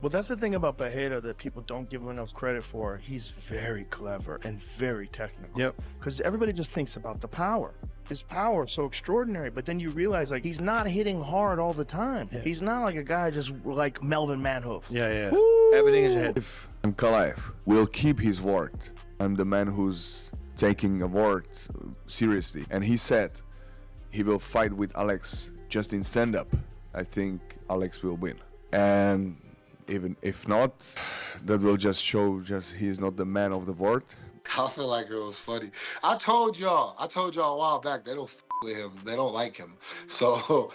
Well, that's the thing about Pereira that people don't give him enough credit for. He's very clever and very technical. Yep. Because everybody just thinks about the power. His power is so extraordinary, but then you realize like he's not hitting hard all the time. Yeah. He's not like a guy just like Melvin Manhoef. Yeah. Woo! Everything is ahead. If Ankalaev will keep his word, I'm the man who's taking a word seriously, and he said he will fight with Alex just in stand-up, I think Alex will win. And even if not, that will just show he's not the man of the word. I feel like it was funny. I told y'all a while back they don't with him. They don't like him. So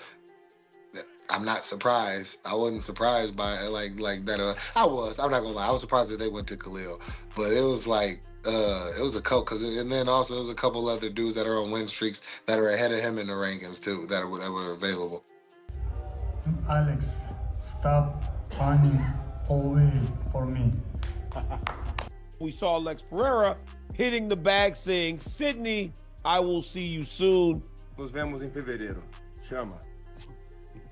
I'm not surprised. I wasn't surprised by it like that. I was. I'm not gonna lie. I was surprised that they went to Khalil, but it was like it was a couple. And then also there's a couple other dudes that are on win streaks that are ahead of him in the rankings too that were available. Alex, stop running away for me. We saw Alex Pereira hitting the bag saying, Sydney, I will see you soon. Nos vemos em fevereiro. Chama.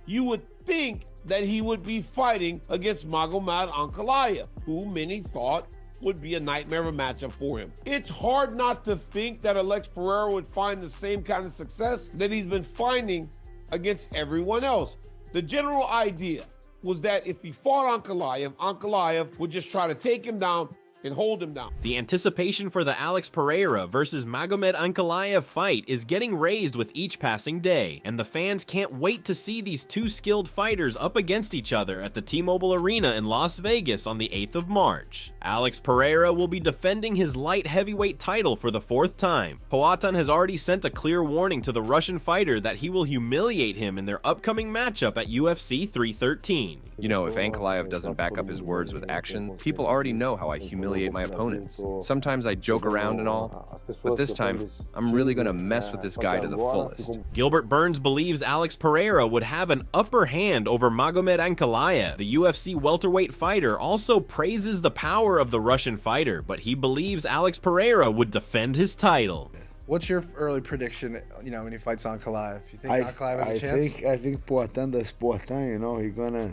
You would think that he would be fighting against Magomed Ankalaev, who many thought would be a nightmare of a matchup for him. It's hard not to think that Alex Pereira would find the same kind of success that he's been finding against everyone else. The general idea was that if he fought Ankalaev, Ankalaev would just try to take him down and hold him down. The anticipation for the Alex Pereira versus Magomed Ankalaev fight is getting raised with each passing day, and the fans can't wait to see these two skilled fighters up against each other at the T-Mobile Arena in Las Vegas on the 8th of March. Alex Pereira will be defending his light heavyweight title for the 4th time. Poatan has already sent a clear warning to the Russian fighter that he will humiliate him in their upcoming matchup at UFC 313. You know, if Ankalaev doesn't back up his words with action, people already know how I humiliate my opponents. Sometimes I joke around and all, but this time, I'm really gonna mess with this guy to the fullest. Gilbert Burns believes Alex Pereira would have an upper hand over Magomed Ankalaev. The UFC welterweight fighter also praises the power of the Russian fighter, but he believes Alex Pereira would defend his title. What's your early prediction, you know, when he fights Ankalaev? You think Ankalaev has a chance? I think Poatan does Poatan, you know, he's gonna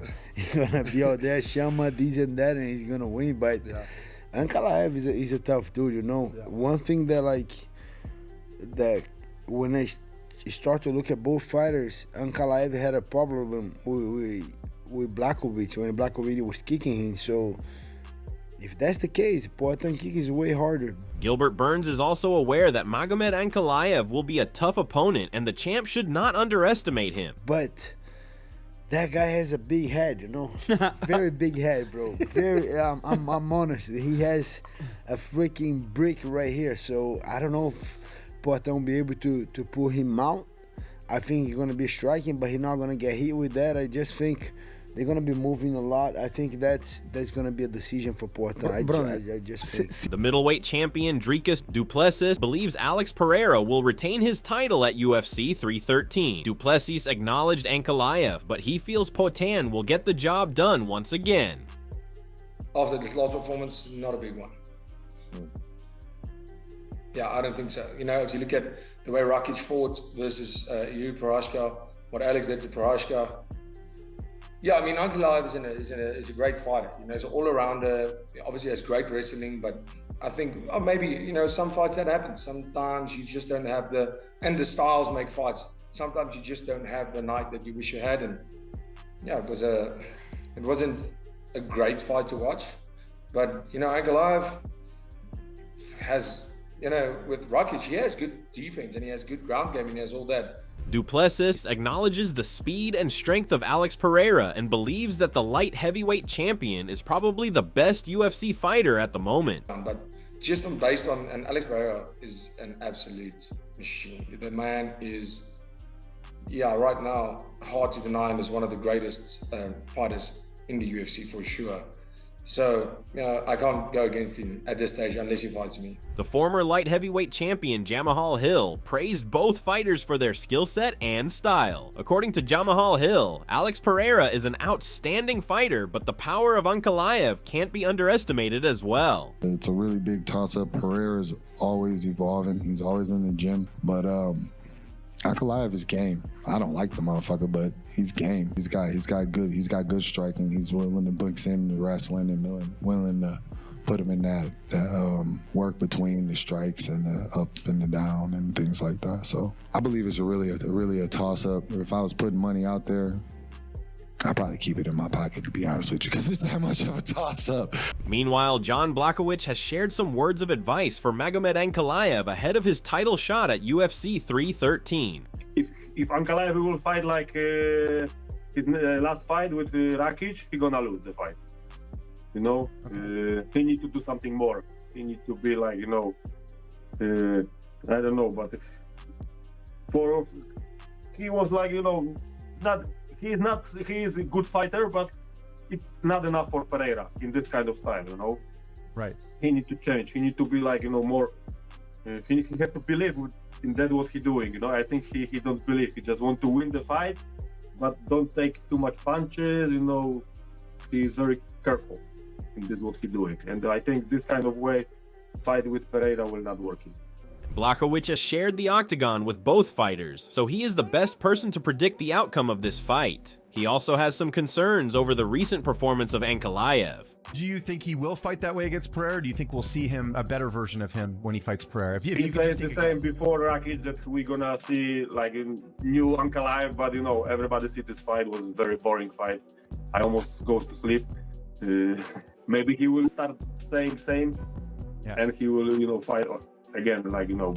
be out there, Shama, this and that, and he's gonna win, but Yeah. Ankalaev is a tough dude, you know. Yeah. One thing that when I start to look at both fighters, Ankalaev had a problem with Blachowicz when Blachowicz was kicking him. So if that's the case, Poatan kick is way harder. Gilbert Burns is also aware that Magomed Ankalaev will be a tough opponent, and the champ should not underestimate him. But that guy has a big head, you know, very big head, bro. Very, I'm honest. He has a freaking brick right here. So I don't know if Poatan will be able to pull him out. I think he's gonna be striking, but he's not gonna get hit with that. I just think they're gonna be moving a lot. I think that's gonna be a decision for Poatan. I just think. The middleweight champion Dricus du Plessis believes Alex Pereira will retain his title at UFC 313. Du Plessis acknowledged Ankalaev, but he feels Poatan will get the job done once again. After this last performance, not a big one. Yeah, I don't think so. You know, if you look at the way Rakic fought versus Yuri Prochazka, what Alex did to Prochazka. Yeah, I mean, Ankalaev is a great fighter. You know, he's an all-arounder. Obviously, has great wrestling, but I think maybe, you know, some fights that happen. Sometimes you just don't have and the styles make fights. Sometimes you just don't have the night that you wish you had. And yeah, it wasn't a great fight to watch. But, you know, Ankalaev has, you know, with Rakic, he has good defense and he has good ground game and he has all that. Du Plessis acknowledges the speed and strength of Alex Pereira and believes that the light heavyweight champion is probably the best UFC fighter at the moment. But just based on, and Alex Pereira is an absolute machine. The man is, yeah, right now, hard to deny him as one of the greatest fighters in the UFC for sure. So, you know, I can't go against him at this stage unless he fights me. The former light heavyweight champion Jamahal Hill praised both fighters for their skill set and style. According to Jamahal Hill, Alex Pereira is an outstanding fighter, but the power of Ankalaev can't be underestimated as well. It's a really big toss-up. Pereira is always evolving. He's always in the gym, but Ankalaev is game. I don't like the motherfucker, but he's game. He's got good striking. He's willing to box in the wrestling and willing to put him in that work between the strikes and the up and the down and things like that. So I believe it's really a toss up. If I was putting money out there, I'd probably keep it in my pocket, to be honest with you, because it's that much of a toss-up. Meanwhile, John Blachowicz has shared some words of advice for Magomed Ankalaev ahead of his title shot at UFC 313. If Ankalaev will fight like his last fight with Rakic, he gonna lose the fight. You know, he need to do something more. He need to be like, you know, I don't know, but he was like, you know, he's a good fighter, but it's not enough for Pereira in this kind of style, you know. Right. He need to change. He need to be like, you know, more. He have to believe in that what he doing. You know, I think he don't believe. He just want to win the fight, but don't take too much punches. You know, he is very careful in this what he doing, and I think this kind of way fight with Pereira will not work. Blachowicz has shared the octagon with both fighters, so he is the best person to predict the outcome of this fight. He also has some concerns over the recent performance of Ankalaev. Do you think he will fight that way against Pereira? Or do you think we'll see him, a better version of him, when he fights Pereira? He said the same before Rakic, that we're gonna see like a new Ankalaev, but you know, everybody see this fight was a very boring fight. I almost go to sleep. Maybe he will start saying same, and he will, you know, fight again, like, you know,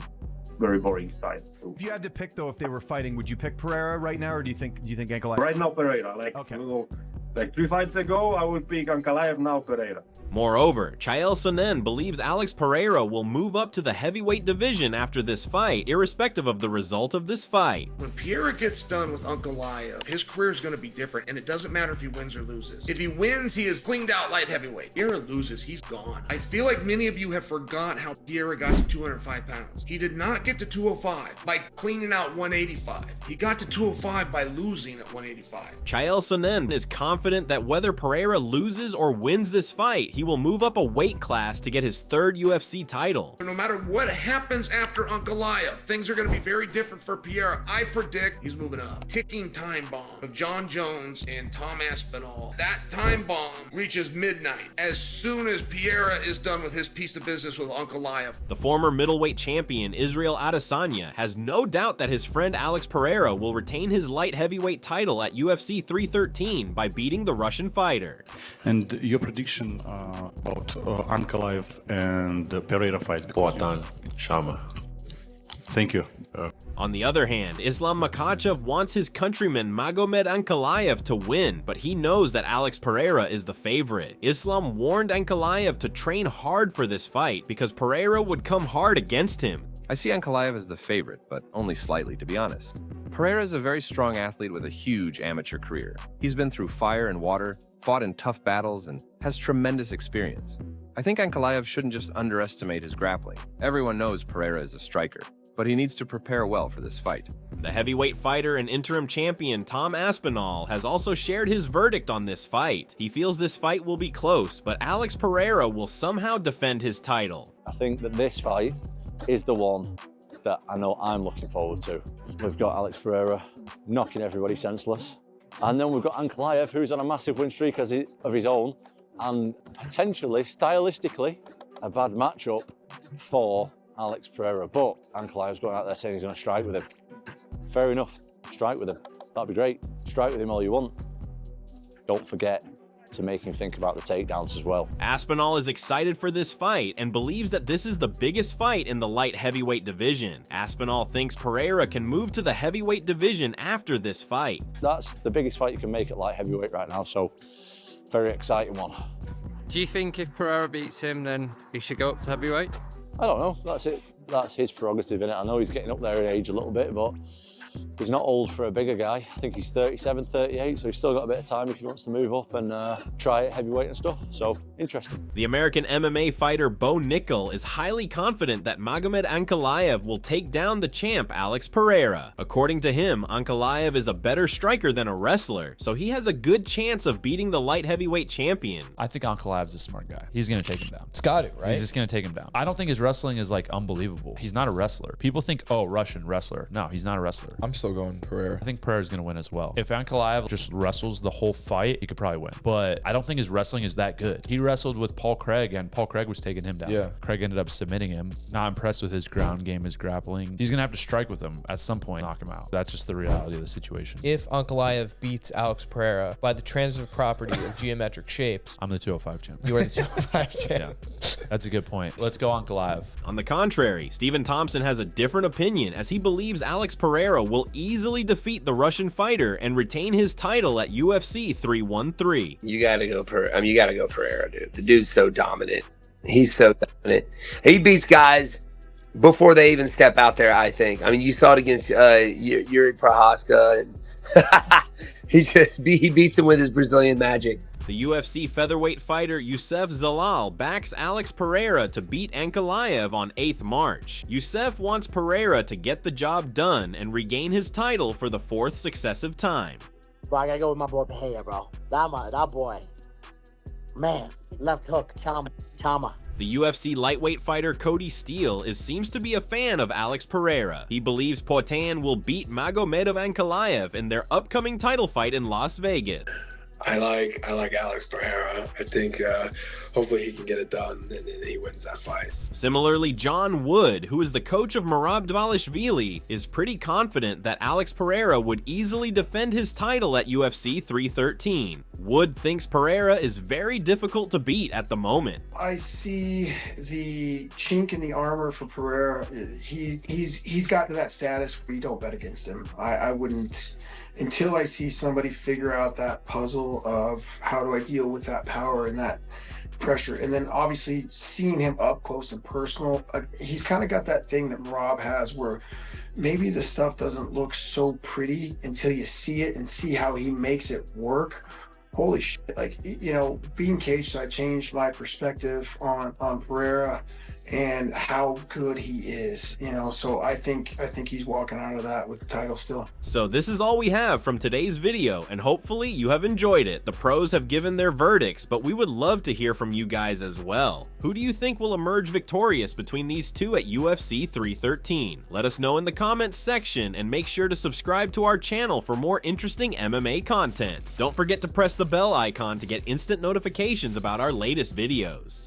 very boring style. So if you had to pick though, if they were fighting, would you pick Pereira right now, or do you think Ankalaev? Right now, Pereira. Like, you know, like 3 fights ago, I would pick Ankalaev. Now Pereira. Moreover, Chael Sonnen believes Alex Pereira will move up to the heavyweight division after this fight, irrespective of the result of this fight. When Pereira gets done with Ankalaev, his career is going to be different, and it doesn't matter if he wins or loses. If he wins, he is cleaned out light heavyweight. Pereira loses, he's gone. I feel like many of you have forgot how Pereira got to 205 pounds. He did not get to 205 by cleaning out 185. He got to 205 by losing at 185. Chael Sonnen is confident that whether Pereira loses or wins this fight, he will move up a weight class to get his 3rd UFC title. No matter what happens after Ankalaev, things are going to be very different for Pereira. I predict he's moving up. Ticking time bomb of John Jones and Tom Aspinall. That time bomb reaches midnight as soon as Pereira is done with his piece of business with Ankalaev. The former middleweight champion Israel Adesanya has no doubt that his friend Alex Pereira will retain his light heavyweight title at UFC 313 by beating the Russian fighter. And your prediction about Ankalaev and Pereira fight? Boatan, Shama. Thank you. On the other hand, Islam Makhachev wants his countryman Magomed Ankalaev to win, but he knows that Alex Pereira is the favorite. Islam warned Ankalaev to train hard for this fight because Pereira would come hard against him. I see Ankalaev as the favorite, but only slightly, to be honest. Pereira is a very strong athlete with a huge amateur career. He's been through fire and water, fought in tough battles, and has tremendous experience. I think Ankalaev shouldn't just underestimate his grappling. Everyone knows Pereira is a striker, but he needs to prepare well for this fight. The heavyweight fighter and interim champion Tom Aspinall has also shared his verdict on this fight. He feels this fight will be close, but Alex Pereira will somehow defend his title. I think that this fight is the one that I know I'm looking forward to. We've got Alex Pereira knocking everybody senseless. And then we've got Ankalaev, who's on a massive win streak of his own, and potentially, stylistically, a bad matchup for Alex Pereira. But Ankalaev's going out there saying he's going to strike with him. Fair enough, strike with him. That'd be great. Strike with him all you want. Don't forget to make him think about the takedowns as well. Aspinall is excited for this fight and believes that this is the biggest fight in the light heavyweight division. Aspinall thinks Pereira can move to the heavyweight division after this fight. That's the biggest fight you can make at light heavyweight right now, so very exciting one. Do you think if Pereira beats him, then he should go up to heavyweight? I don't know, that's it. That's his prerogative, innit? I know he's getting up there in age a little bit, but he's not old for a bigger guy. I think he's 37, 38, so he's still got a bit of time if he wants to move up and try it heavyweight and stuff. So, Interesting. The American MMA fighter Bo Nickel is highly confident that Magomed Ankalaev will take down the champ Alex Pereira. According to him, Ankalaev is a better striker than a wrestler, so he has a good chance of beating the light heavyweight champion. I think Ankalaev's a smart guy. He's going to take him down. It's got to, right? He's just going to take him down. I don't think his wrestling is like unbelievable. He's not a wrestler. People think, oh, Russian wrestler. No, he's not a wrestler. I'm still going Pereira. I think Pereira's going to win as well. If Ankalaev just wrestles the whole fight, he could probably win. But I don't think his wrestling is that good. He wrestled with Paul Craig, and Paul Craig was taking him down. Yeah. Craig ended up submitting him. Not impressed with his ground game, his grappling. He's going to have to strike with him at some point, knock him out. That's just the reality of the situation. If Ankalaev beats Alex Pereira by the transitive property of geometric shapes, I'm the 205 champ. You are the 205 champ. Yeah. That's a good point. Let's go Ankalaev. On the contrary, Stephen Thompson has a different opinion, as he believes Alex Pereira will easily defeat the Russian fighter and retain his title at UFC 313. You gotta go Pereira, dude. The dude's so dominant. He's so dominant. He beats guys before they even step out there, I think. I mean, you saw it against Yuri Prohaska, and he beats him with his Brazilian magic. The UFC featherweight fighter Youssef Zalal backs Alex Pereira to beat Ankalaev on 8th March. Youssef wants Pereira to get the job done and regain his title for the 4th successive time. Bro, I gotta go with my boy Pereira, bro. That boy. Man, left hook, chama. The UFC lightweight fighter Cody Steele seems to be a fan of Alex Pereira. He believes Poatan will beat Magomed Ankalaev in their upcoming title fight in Las Vegas. I like Alex Pereira. I think hopefully he can get it done and then he wins that fight. Similarly, John Wood, who is the coach of Merab Dvalishvili, is pretty confident that Alex Pereira would easily defend his title at UFC 313. Wood thinks Pereira is very difficult to beat at the moment. I see the chink in the armor for Pereira. He's got to that status where you don't bet against him. I wouldn't, until I see somebody figure out that puzzle of how do I deal with that power and that pressure. And then obviously seeing him up close and personal, he's kind of got that thing that Rob has where maybe the stuff doesn't look so pretty until you see it and see how he makes it work. Holy shit, like, you know, being caged, I changed my perspective on Pereira and how good he is, you know, so I think he's walking out of that with the title still. So this is all we have from today's video, and hopefully you have enjoyed it. The pros have given their verdicts, but we would love to hear from you guys as well. Who do you think will emerge victorious between these two at UFC 313? Let us know in the comments section, and make sure to subscribe to our channel for more interesting MMA content. Don't forget to press the bell icon to get instant notifications about our latest videos.